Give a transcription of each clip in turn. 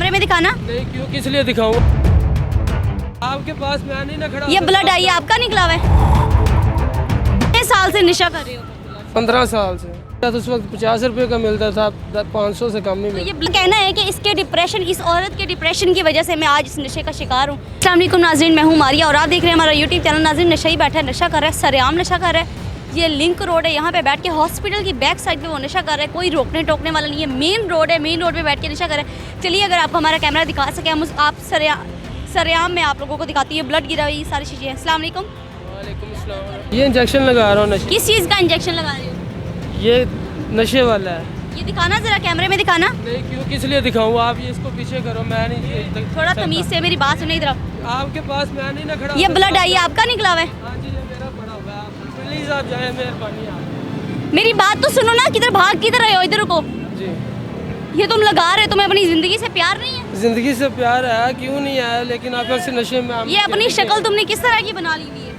कैमरे में दिखाना। नहीं, क्यों, किस लिए दिखाऊं? आपके पास मैं नहीं ना खड़ा। ये ब्लड आई आपका निकला हुआ है। कितने साल से नशा कर रहे हो? 15 साल से। तो उस वक्त 50 रुपए का मिलता था, 500 से कम नहीं तो मिलता। ये कहना है कि इसके डिप्रेशन, इस औरत के डिप्रेशन की वजह से मैं आज इस नशे का शिकार हूँ। अस्सलाम वालेकुम नाज़रीन, मैं हूँ मारिया और आप देख रहे हैं हमारा यूट्यूब चैनल। नाज़रीन, नशा ही बैठा है, नशा कर रहा है, सरेआम नशा कर रहा है। ये लिंक रोड है, यहाँ पे बैठ के हॉस्पिटल की बैक साइड पे वो नशा कर रहा है। कोई रोकने टोकने वाला नहीं है, मेन रोड है, मेन रोड पे बैठ के नशा कर रहा है। चलिए, अगर आपको हमारा कैमरा दिखा सके, हम आप सरेआम में आप लोगों को दिखाती है। ब्लड गिरा हुआ, ये सारी चीज़ें हैं। अस्सलाम वालेकुम। वालेकुम अस्सलाम। ये इंजेक्शन लगा रहा हूँ नशे। किस चीज़ का इंजेक्शन लगा रहे हो? ये नशे वाला है। ये दिखाना ज़रा, कैमरे में दिखाना। नहीं, क्यों, किस लिए दिखाऊं? आप ये इसको पीछे करो, मैं नहीं। थोड़ा तमीज़ से मेरी बात सुने इधर। आपके पास मैं नहीं ना खड़ा। ये ब्लड आई आपका निकला हुआ है। हाँ जी, ये मेरा पड़ा हुआ है। प्लीज आप जाए, मेहरबानी आप। मेरी बात तो सुनो ना, किधर भाग किधर रहे हो? इधर रुको। जी, ये तुम लगा रहे हो, तुम्हें अपनी जिंदगी से प्यार नहीं है? जिंदगी से प्यार है, क्यों नहीं आया, लेकिन आप ऐसे नशे में ये अपनी शक्ल तुमने किस तरह की बना ली हुई है?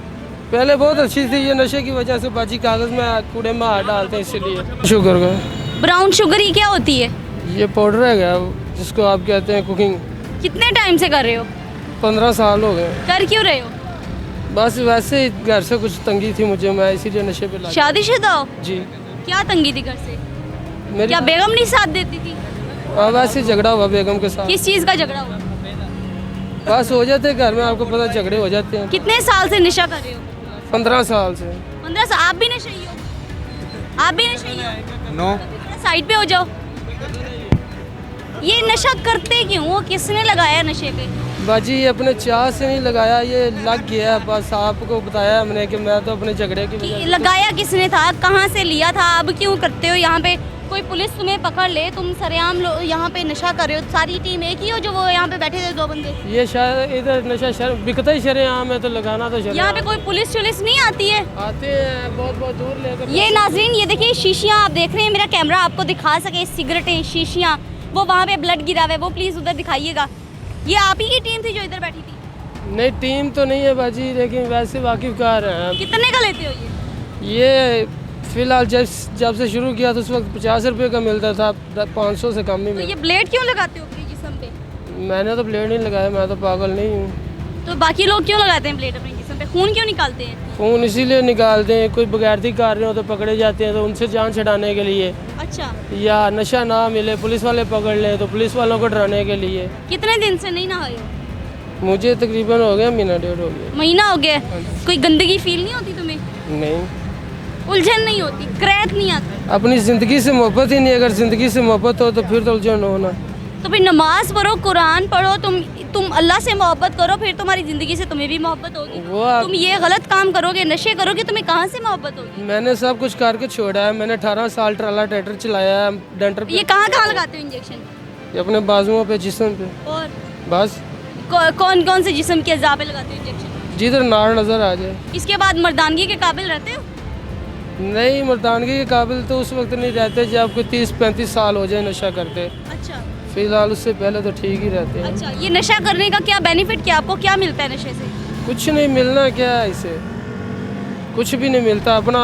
पहले बहुत अच्छी थी, ये नशे की वजह से बाजी कागज में कूड़े में हाथ डालते हैं, इसीलिए। शुगर का ब्राउन शुगर ही क्या होती है? ये पाउडर है क्या, जिसको आप कहते हैं कुकिंग। कितने टाइम से कर रहे हो? 15 साल हो गए। कर क्यों रहे हो? बस वैसे ही घर से कुछ तंगी थी मुझे, मैं इसीलिए नशे पे लगा। शादीशुदा हो? जी। क्या तंगी थी घर से? मेरी क्या बेगम नहीं साथ देती थी? हाँ, वैसे ही झगड़ा हुआ बेगम के साथ। किस चीज का झगड़ा हुआ? बस हो जाते हैं घर में, आपको पता, झगड़े हो जाते हैं। कितने साल से नशा कर रहे हो? 15 साल से। 15 साल। आप भी नशेई हो? आप भी नशेई हो? नो। साइड पे हो जाओ। ये नशा करते क्यों हो? किसने लगाया नशे पे? बाजी ये अपने चाह से नहीं लगाया, ये लग गया। बस आपको बताया हमने कि मैं तो अपने झगड़े की वजह से। लगाया किसने था? कहाँ से लिया था? अब क्यों करते हो? यहाँ पे कोई पुलिस तुम्हें पकड़ ले, तुम सरेआम यहाँ पे नशा कर रहे हो। सारी टीम एक ही हो जो वो यहाँ पे बैठे थे, 2 बंदे? ये शायद इधर नशा बिकता ही शरेआम है, तो लगाना तो शरेआम। यहाँ पे कोई पुलिस नहीं आती है? आते हैं, बहुत बहुत दूर लेकर। ये नाजरीन, ये देखिए शीशियाँ आप देख रहे हैं, मेरा कैमरा आपको दिखा सके, सिगरेटें, शीशियाँ, वो वहाँ पे ब्लड गिरा हुआ है, वो प्लीज़ उधर दिखाइएगा। ये आप ही की टीम थी जो इधर बैठी थी? नहीं, टीम तो नहीं है बाजी, लेकिन वैसे वाकिफकार हैं। कितने का लेते हो ये फिलहाल जब से शुरू किया तो उस वक्त 50 रुपए का मिलता था, 500 से कम नहीं तो ये मिलता। ब्लेड क्यों लगाते हो अपने जिस्म पे? मैंने तो ब्लेड नहीं लगाया, मैं तो पागल नहीं हूँ। तो बाकी लोग क्यों लगाते हैं ब्लेड अपने जिस्म पे? खून क्यों निकालते हैं? खून इसीलिए निकालते हैं, कोई बगैरती कर रहे हो तो पकड़े जाते हैं, तो उनसे जान छुड़ाने के लिए। अच्छा। या नशा ना मिले, पुलिस वाले पकड़ लें तो पुलिस वालों को डराने के लिए। कितने दिन से नहीं नहाए हो? मुझे तकरीबन हो गया महीना डेढ़ हो गया। महीना हो गया। कोई गंदगी फील नहीं होती तुम्हें? नहीं, उलझन नहीं होती? क्रैक नहीं आती? अपनी ज़िंदगी से मोहब्बत ही नहीं। अगर ज़िंदगी से मोहब्बत हो तो फिर तो उलझन होना। तो फिर नमाज पढ़ो, कुरान पढ़ो, तुम अल्लाह से मोहब्बत करो, फिर तुम्हारी ज़िंदगी से तुम्हें भी मोहब्बत होगी। तुम ये गलत काम करोगे, नशे करोगे, तुम्हें कहाँ से मोहब्बत होगी? मैंने सब कुछ करके छोड़ा है। मैंने 18 साल ट्राला ट्रैक्टर चलाया है, डेंटर पे। ये कहाँ लगाते हो इंजेक्शन? ये अपने बाजुओं पे, जिस्म पे। और बस कौन कौन से जिस्म के अज़ा पे लगाते हो इंजेक्शन? जिधर नाड़ नज़र आ जाए। इसके बाद मर्दानगी के काबिल रहते हो? नहीं, मर्दानगी के काबिल तो उस वक्त नहीं रहते जब कोई 30-35 साल हो जाए नशा करते। अच्छा। फिलहाल उससे पहले तो ठीक ही रहते हैं। अच्छा, ये नशा करने का क्या बेनिफिट, क्या आपको क्या मिलता है नशे से? कुछ नहीं मिलना, क्या है इसे, कुछ भी नहीं मिलता। अपना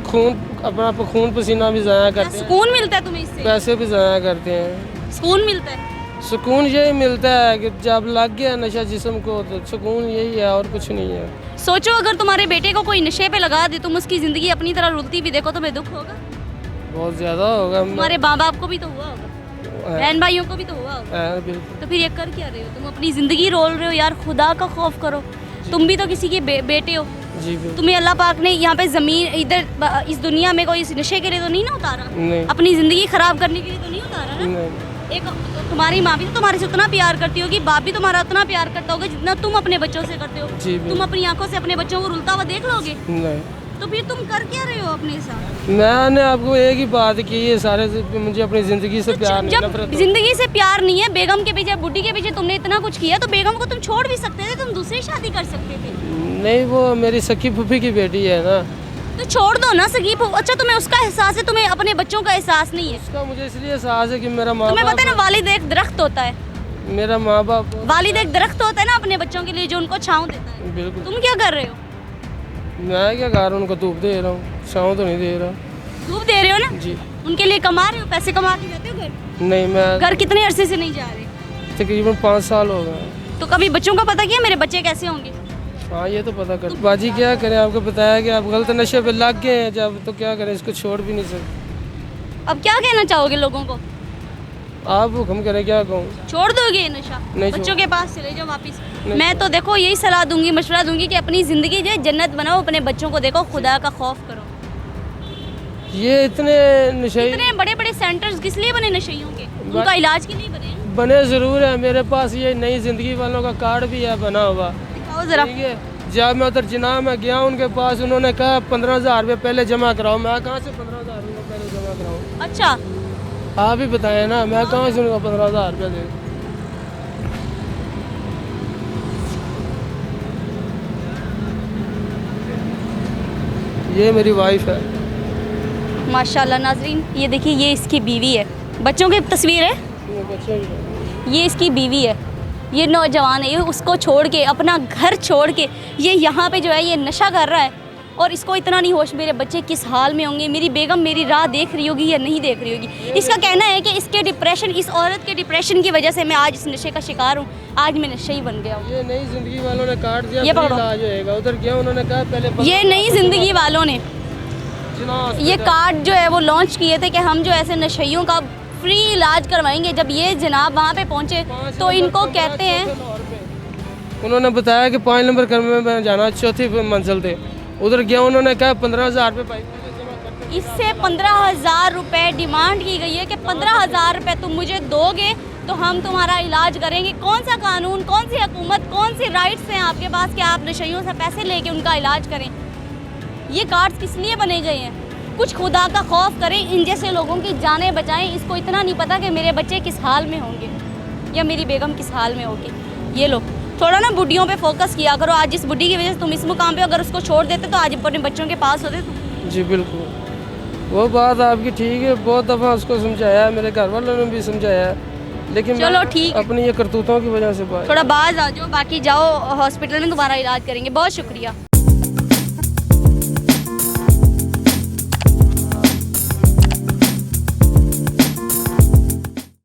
खून पसीना भी ज़ाया करते हैं, सुकून मिलता है तुम्हें इससे? पैसे भी ज़ाया करते हैं। सुकून मिलता है? सुकून यही मिलता है कि जब लग गया नशा जिस्म को तो सुकून यही है, और कुछ नहीं है। सोचो, अगर तुम्हारे बेटे को कोई नशे पे लगा दे, तुम उसकी ज़िंदगी अपनी तरह रुलती भी देखो, तुम्हें दुख होगा? बहुत ज़्यादा होगा। तुम्हारे माँ बाप को भी तो हुआ होगा, बहन भाइयों को भी तो हुआ होगा। बिल्कुल। तो फिर ये कर क्या रहे हो? तुम अपनी ज़िंदगी रोल रहे हो यार, खुदा का खौफ करो। तुम भी तो किसी के बेटे हो। जी बिल्कुल। तुम्हें अल्लाह पाक ने यहाँ पे ज़मीन, इधर इस दुनिया में कोई इस नशे के लिए तो नहीं ना उतारा? नहीं। अपनी ज़िंदगी ख़राब करने के लिए तो नहीं उतारा ना? नहीं। एक तुम्हारी माँ भी तो तुम्हारे से उतना प्यार करती होगी, बाप भी तुम्हारा उतना प्यार करता होगा जितना तुम अपने बच्चों से करते हो। जी तुम अपनी आंखों से अपने बच्चों को रुलता हुआ देख लोगे? नहीं। तो फिर तुम कर क्या रहे हो अपने साथ? मैंने आपको एक ही बात की है, सारे मुझे अपनी ज़िंदगी से प्यार नहीं, जब नफरत। जिंदगी से प्यार नहीं है, बेगम के पीछे, बुढ़ी के पीछे तुमने इतना कुछ किया, तो बेगम को तुम छोड़ भी सकते थे, तुम दूसरी शादी कर सकते थे। नहीं, वो मेरी सखी फूफी की बेटी है ना। तो छोड़ दो ना सगीप। अच्छा, तुम्हें उसका एहसास है, तुम्हें अपने बच्चों का एहसास नहीं है? उसका मुझे इसलिए एहसास है कि मेरा माँ तुम्हें पता है ना, वालिद एक दरख्त होता है। मेरा माँ बाप। वालिद एक दरख्त होता है ना अपने बच्चों के लिए, जो उनको छाँव देता है। बिल्कुल। तुम क्या कर रहे हो? मैं क्या कर रहा हूँ, उनको धूप दे रहा हूँ, छाँव तो नहीं दे रहा। धूप दे रहे हो ना? जी। उनके लिए कमा रहे हो, पैसे कमा के जाते हो घर? नहीं, मैं घर कितने अरसे से नहीं जा रहे? तकरीबन 5 साल हो गए। तो कभी बच्चों का पता किया मेरे बच्चे कैसे होंगे? हाँ ये तो पता कर बाजी, क्या करें, आपको बताया कि आप गलत नशे पे लग गए हैं जब, तो क्या करें, इसको छोड़ भी नहीं सकते। अब क्या कहना चाहोगे लोगों को? आप हुक्म करें, क्या कहूँ। छोड़ दोगे ये नशा? नहीं बच्चों के पास चले जाओ वापस। नहीं मैं तो देखो यही सलाह दूंगी, मशवरा दूंगी कि अपनी ज़िंदगी जो है जन्नत बनाओ, अपने बच्चों को देखो, खुदा का खौफ करो। ये इतने नशे इतने बड़े बड़े सेंटर्स किस लिए बने नशइयों के? उनका इलाज के लिए बने हैं। बने ज़रूर है, मेरे पास ये नई ज़िंदगी वालों का कार्ड भी है बना हुआ। दिखाओ ज़रा। ठीक है, जब मैं उधर जिना में गया उनके पास, उन्होंने कहा 15,000 रुपये पहले जमा कराओ। मैं कहाँ से 15,000 रुपये पहले जमा कराऊँ? अच्छा, आप ही बताएं ना, मैं कहाँ से उनका 15,000 रुपये दूँ। ये मेरी वाइफ है। माशाल्लाह नाजरीन, ये देखिए, ये इसकी बीवी है। बच्चों की तस्वीर है, ये बच्चे भी ये इसकी बीवी है। ये नौजवान है, ये उसको छोड़ के, अपना घर छोड़ के ये यहाँ पे जो है ये नशा कर रहा है, और इसको इतना नहीं होश मेरे बच्चे किस हाल में होंगे, मेरी बेगम मेरी राह देख रही होगी या नहीं देख रही होगी। इसका कहना है कि इसके डिप्रेशन, इस औरत के डिप्रेशन की वजह से मैं आज इस नशे का शिकार हूँ, आज मैं नशे ही बन गया हूँ। ये नई ज़िंदगी वालों ने काट दिया, ये फ्री पकड़ो। इलाज होएगा। उधर गया, उन्होंने कहा पहले ये नई ज़िंदगी वालों ने ये कार्ड जो है वो लॉन्च किए थे कि हम जो ऐसे नशइयों का फ्री इलाज करवाएंगे। जब ये जनाब वहाँ पे पहुँचे तो इनको कहते हैं, उन्होंने बताया कि 5 नंबर कमरे में जाना, 4थी मंजिल थे। उधर गया, उन्होंने कहा 15,000 रुपये इससे 15,000 रुपये डिमांड की गई है कि 15,000 रुपये तुम मुझे दोगे तो हम तुम्हारा इलाज करेंगे। कौन सा कानून, कौन सी हुकूमत, कौन सी राइट्स हैं आपके पास कि आप नशइयों से पैसे लेके उनका इलाज करें? ये कार्ड्स किस लिए बने गए हैं? कुछ खुदा का खौफ करें, इन जैसे लोगों की जानें बचाएं। इसको इतना नहीं पता कि मेरे बच्चे किस हाल में होंगे या मेरी बेगम किस हाल में होगी। ये लो, थोड़ा ना बुढ़ियों पे फोकस किया करो। आज जिस बुढ़ी की वजह से तुम इस मुकाम पे, अगर उसको छोड़ देते तो आज अपने बच्चों के पास होते तुम। जी बिल्कुल, वो बात आपकी ठीक है। बहुत दफ़ा उसको समझाया है, मेरे घर वालों ने भी समझाया है, लेकिन चलो ठीक, अपनी ये करतूतों की वजह से थोड़ा बाज आ जाओ, बाकी जाओ हॉस्पिटल में तुम्हारा इलाज करेंगे। बहुत शुक्रिया।